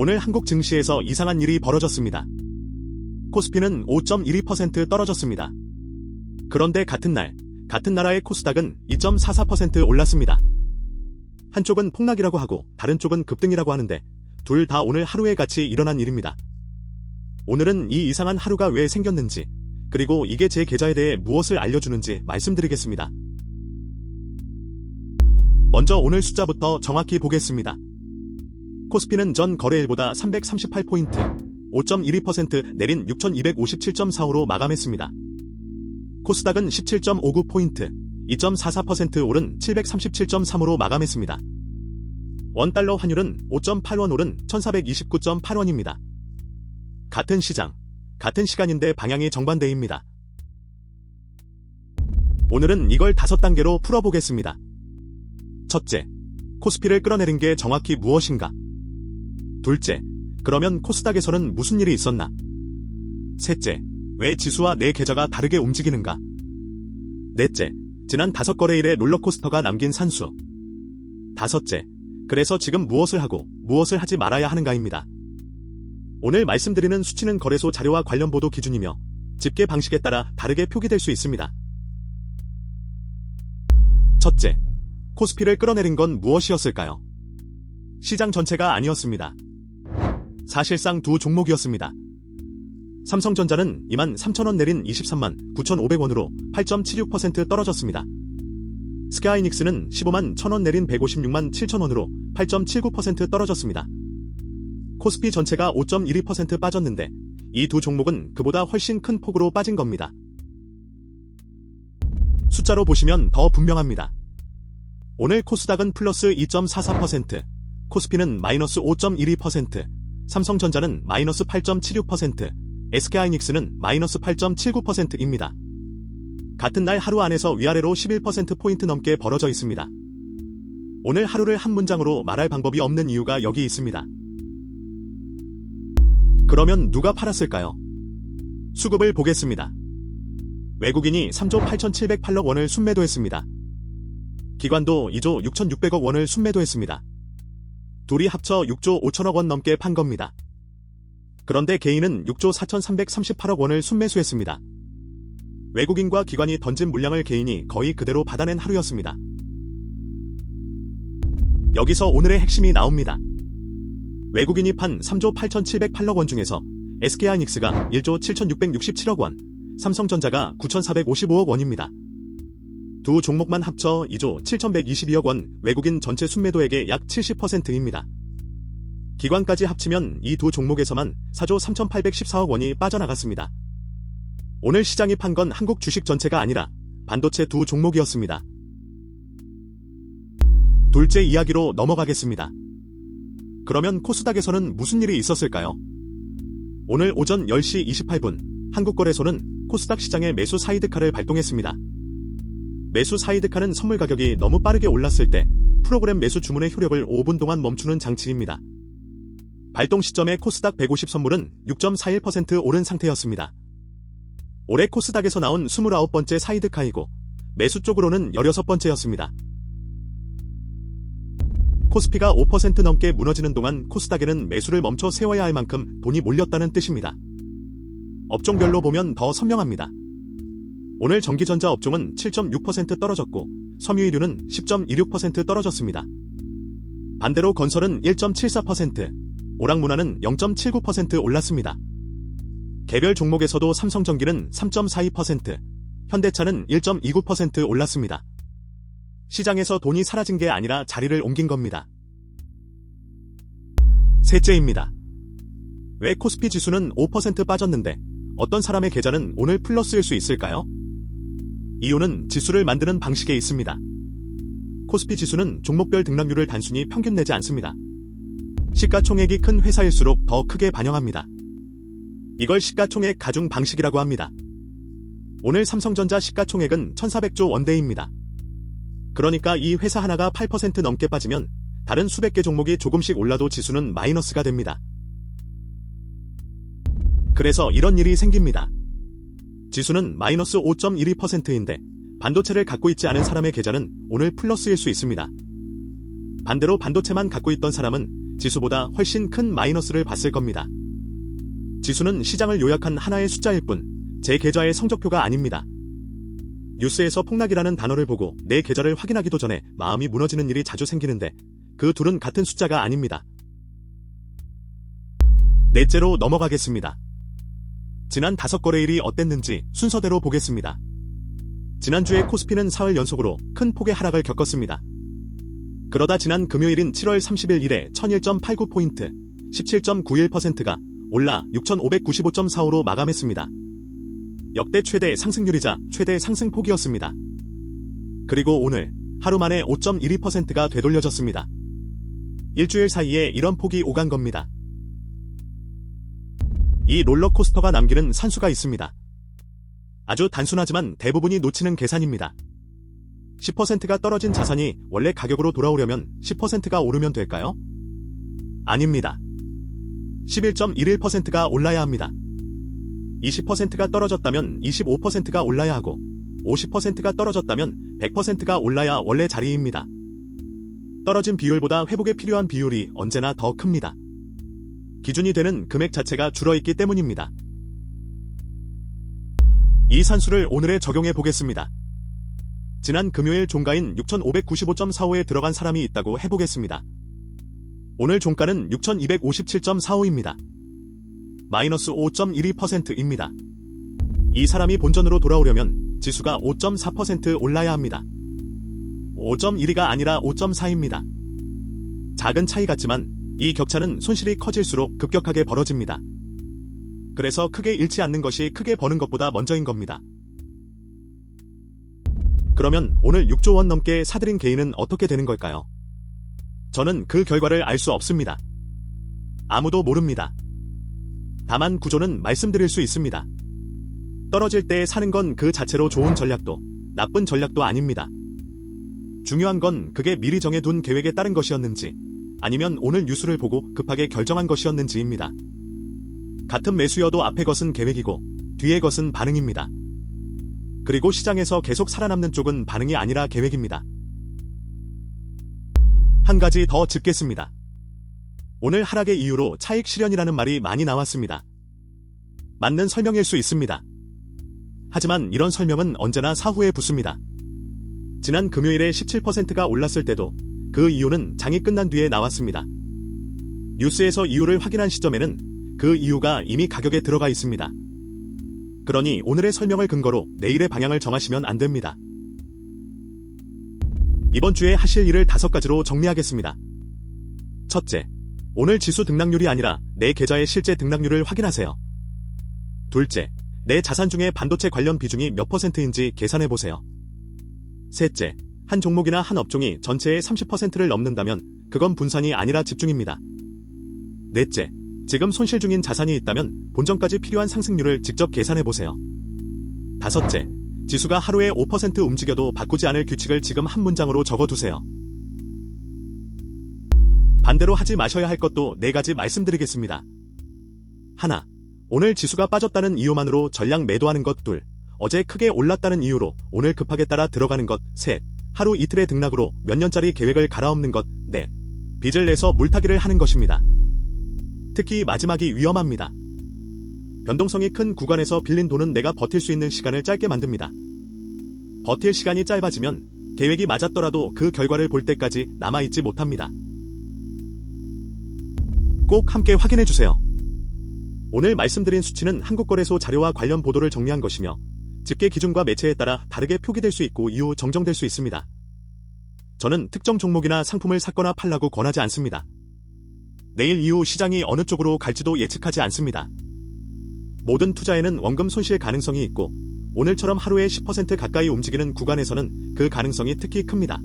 오늘 한국 증시에서 이상한 일이 벌어졌습니다. 코스피는 5.12% 떨어졌습니다. 그런데 같은 날, 같은 나라의 코스닥은 2.44% 올랐습니다. 한쪽은 폭락이라고 하고 다른 쪽은 급등이라고 하는데 둘 다 오늘 하루에 같이 일어난 일입니다. 오늘은 이 이상한 하루가 왜 생겼는지, 그리고 이게 제 계좌에 대해 무엇을 알려주는지 말씀드리겠습니다. 먼저 오늘 숫자부터 정확히 보겠습니다. 코스피는 전 거래일보다 338포인트, 5.12% 내린 6257.45로 마감했습니다. 코스닥은 17.59포인트, 2.44% 오른 737.3으로 마감했습니다. 원달러 환율은 5.8원 오른 1429.8원입니다. 같은 시장, 같은 시간인데 방향이 정반대입니다. 오늘은 이걸 5단계로 풀어보겠습니다. 첫째, 코스피를 끌어내린 게 정확히 무엇인가? 둘째, 그러면 코스닥에서는 무슨 일이 있었나? 셋째, 왜 지수와 내 계좌가 다르게 움직이는가? 넷째, 지난 5거래일의 롤러코스터가 남긴 산수. 다섯째, 그래서 지금 무엇을 하고 무엇을 하지 말아야 하는가입니다. 오늘 말씀드리는 수치는 거래소 자료와 관련 보도 기준이며 집계 방식에 따라 다르게 표기될 수 있습니다. 첫째, 코스피를 끌어내린 건 무엇이었을까요? 시장 전체가 아니었습니다. 사실상 두 종목이었습니다. 삼성전자는 23,000원 내린 23만 9,500원으로 8.76% 떨어졌습니다. 스카이닉스는 15만 1,000원 내린 156만 7,000원으로 8.79% 떨어졌습니다. 코스피 전체가 5.12% 빠졌는데 이 두 종목은 그보다 훨씬 큰 폭으로 빠진 겁니다. 숫자로 보시면 더 분명합니다. 오늘 코스닥은 플러스 2.44%, 코스피는 마이너스 5.12%, 삼성전자는 마이너스 8.76%, SK하이닉스는 마이너스 8.79%입니다. 같은 날 하루 안에서 위아래로 11%포인트 넘게 벌어져 있습니다. 오늘 하루를 한 문장으로 말할 방법이 없는 이유가 여기 있습니다. 그러면 누가 팔았을까요? 수급을 보겠습니다. 외국인이 3조 8,708억 원을 순매도했습니다. 기관도 2조 6,600억 원을 순매도했습니다. 둘이 합쳐 6조 5천억 원 넘게 판 겁니다. 그런데 개인은 6조 4,338억 원을 순매수했습니다. 외국인과 기관이 던진 물량을 개인이 거의 그대로 받아낸 하루였습니다. 여기서 오늘의 핵심이 나옵니다. 외국인이 판 3조 8,708억 원 중에서 SK하이닉스가 1조 7,667억 원, 삼성전자가 9,455억 원입니다. 두 종목만 합쳐 2조 7,122억 원, 외국인 전체 순매도액의 약 70%입니다. 기관까지 합치면 이 두 종목에서만 4조 3,814억 원이 빠져나갔습니다. 오늘 시장이 판 건 한국 주식 전체가 아니라 반도체 두 종목이었습니다. 둘째 이야기로 넘어가겠습니다. 그러면 코스닥에서는 무슨 일이 있었을까요? 오늘 오전 10시 28분 한국거래소는 코스닥 시장의 매수 사이드카를 발동했습니다. 매수 사이드카는 선물 가격이 너무 빠르게 올랐을 때 프로그램 매수 주문의 효력을 5분 동안 멈추는 장치입니다. 발동 시점에 코스닥 150 선물은 6.41% 오른 상태였습니다. 올해 코스닥에서 나온 29번째 사이드카이고 매수 쪽으로는 16번째였습니다. 코스피가 5% 넘게 무너지는 동안 코스닥에는 매수를 멈춰 세워야 할 만큼 돈이 몰렸다는 뜻입니다. 업종별로 보면 더 선명합니다. 오늘 전기전자 업종은 7.6% 떨어졌고 섬유유류는 10.26% 떨어졌습니다. 반대로 건설은 1.74%, 오락문화는 0.79% 올랐습니다. 개별 종목에서도 삼성전기는 3.42%, 현대차는 1.29% 올랐습니다. 시장에서 돈이 사라진 게 아니라 자리를 옮긴 겁니다. 셋째입니다. 왜 코스피 지수는 5% 빠졌는데 어떤 사람의 계좌는 오늘 플러스일 수 있을까요? 이유는 지수를 만드는 방식에 있습니다. 코스피 지수는 종목별 등락률을 단순히 평균 내지 않습니다. 시가총액이 큰 회사일수록 더 크게 반영합니다. 이걸 시가총액 가중 방식이라고 합니다. 오늘 삼성전자 시가총액은 1,400조 원대입니다. 그러니까 이 회사 하나가 8% 넘게 빠지면 다른 수백 개 종목이 조금씩 올라도 지수는 마이너스가 됩니다. 그래서 이런 일이 생깁니다. 지수는 마이너스 5.12%인데 반도체를 갖고 있지 않은 사람의 계좌는 오늘 플러스일 수 있습니다. 반대로 반도체만 갖고 있던 사람은 지수보다 훨씬 큰 마이너스를 봤을 겁니다. 지수는 시장을 요약한 하나의 숫자일 뿐, 제 계좌의 성적표가 아닙니다. 뉴스에서 폭락이라는 단어를 보고 내 계좌를 확인하기도 전에 마음이 무너지는 일이 자주 생기는데 그 둘은 같은 숫자가 아닙니다. 넷째로 넘어가겠습니다. 지난 5거래일이 어땠는지 순서대로 보겠습니다. 지난주에 코스피는 사흘 연속으로 큰 폭의 하락을 겪었습니다. 그러다 지난 금요일인 7월 30일 이래 1001.89포인트, 17.91%가 올라 6595.45로 마감했습니다. 역대 최대 상승률이자 최대 상승폭이었습니다. 그리고 오늘 하루 만에 5.12%가 되돌려졌습니다. 일주일 사이에 이런 폭이 오간 겁니다. 이 롤러코스터가 남기는 산수가 있습니다. 아주 단순하지만 대부분이 놓치는 계산입니다. 10%가 떨어진 자산이 원래 가격으로 돌아오려면 10%가 오르면 될까요? 아닙니다. 11.11%가 올라야 합니다. 20%가 떨어졌다면 25%가 올라야 하고 50%가 떨어졌다면 100%가 올라야 원래 자리입니다. 떨어진 비율보다 회복에 필요한 비율이 언제나 더 큽니다. 기준이 되는 금액 자체가 줄어있기 때문입니다. 이 산수를 오늘에 적용해 보겠습니다. 지난 금요일 종가인 6595.45에 들어간 사람이 있다고 해보겠습니다. 오늘 종가는 6257.45입니다. 마이너스 5.12%입니다. 이 사람이 본전으로 돌아오려면 지수가 5.4% 올라야 합니다. 5.1가 아니라 5.4입니다. 작은 차이 같지만 이 격차는 손실이 커질수록 급격하게 벌어집니다. 그래서 크게 잃지 않는 것이 크게 버는 것보다 먼저인 겁니다. 그러면 오늘 6조 원 넘게 사들인 개인은 어떻게 되는 걸까요? 저는 그 결과를 알 수 없습니다. 아무도 모릅니다. 다만 구조는 말씀드릴 수 있습니다. 떨어질 때 사는 건 그 자체로 좋은 전략도 나쁜 전략도 아닙니다. 중요한 건 그게 미리 정해둔 계획에 따른 것이었는지 아니면 오늘 뉴스를 보고 급하게 결정한 것이었는지입니다. 같은 매수여도 앞의 것은 계획이고 뒤의 것은 반응입니다. 그리고 시장에서 계속 살아남는 쪽은 반응이 아니라 계획입니다. 한 가지 더 짚겠습니다. 오늘 하락의 이유로 차익 실현이라는 말이 많이 나왔습니다. 맞는 설명일 수 있습니다. 하지만 이런 설명은 언제나 사후에 붙습니다. 지난 금요일에 17%가 올랐을 때도 그 이유는 장이 끝난 뒤에 나왔습니다. 뉴스에서 이유를 확인한 시점에는 그 이유가 이미 가격에 들어가 있습니다. 그러니 오늘의 설명을 근거로 내일의 방향을 정하시면 안 됩니다. 이번 주에 하실 일을 5가지로 정리하겠습니다. 첫째, 오늘 지수 등락률이 아니라 내 계좌의 실제 등락률을 확인하세요. 둘째, 내 자산 중에 반도체 관련 비중이 몇 %인지 계산해보세요. 셋째, 한 종목이나 한 업종이 전체의 30%를 넘는다면 그건 분산이 아니라 집중입니다. 넷째, 지금 손실 중인 자산이 있다면 본전까지 필요한 상승률을 직접 계산해보세요. 다섯째, 지수가 하루에 5% 움직여도 바꾸지 않을 규칙을 지금 한 문장으로 적어두세요. 반대로 하지 마셔야 할 것도 4가지 말씀드리겠습니다. 하나, 오늘 지수가 빠졌다는 이유만으로 전량 매도하는 것. 둘, 어제 크게 올랐다는 이유로 오늘 급하게 따라 들어가는 것. 셋, 하루 이틀의 등락으로 몇 년짜리 계획을 갈아엎는 것. 넷, 빚을 내서 물타기를 하는 것입니다. 특히 마지막이 위험합니다. 변동성이 큰 구간에서 빌린 돈은 내가 버틸 수 있는 시간을 짧게 만듭니다. 버틸 시간이 짧아지면 계획이 맞았더라도 그 결과를 볼 때까지 남아있지 못합니다. 꼭 함께 확인해주세요. 오늘 말씀드린 수치는 한국거래소 자료와 관련 보도를 정리한 것이며 집계 기준과 매체에 따라 다르게 표기될 수 있고 이후 정정될 수 있습니다. 저는 특정 종목이나 상품을 샀거나 팔라고 권하지 않습니다. 내일 이후 시장이 어느 쪽으로 갈지도 예측하지 않습니다. 모든 투자에는 원금 손실 가능성이 있고 오늘처럼 하루에 10% 가까이 움직이는 구간에서는 그 가능성이 특히 큽니다.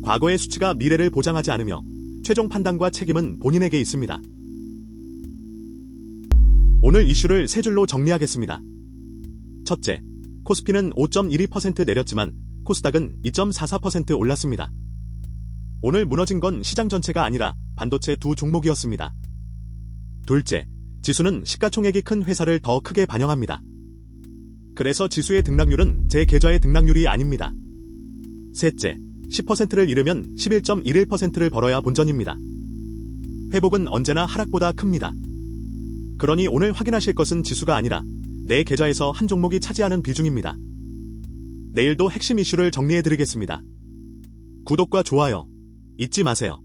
과거의 수치가 미래를 보장하지 않으며 최종 판단과 책임은 본인에게 있습니다. 오늘 이슈를 3줄로 정리하겠습니다. 첫째, 코스피는 5.12% 내렸지만 코스닥은 2.44% 올랐습니다. 오늘 무너진 건 시장 전체가 아니라 반도체 두 종목이었습니다. 둘째, 지수는 시가총액이 큰 회사를 더 크게 반영합니다. 그래서 지수의 등락률은 제 계좌의 등락률이 아닙니다. 셋째, 10%를 잃으면 11.11%를 벌어야 본전입니다. 회복은 언제나 하락보다 큽니다. 그러니 오늘 확인하실 것은 지수가 아니라 내 계좌에서 한 종목이 차지하는 비중입니다. 내일도 핵심 이슈를 정리해드리겠습니다. 구독과 좋아요 잊지 마세요.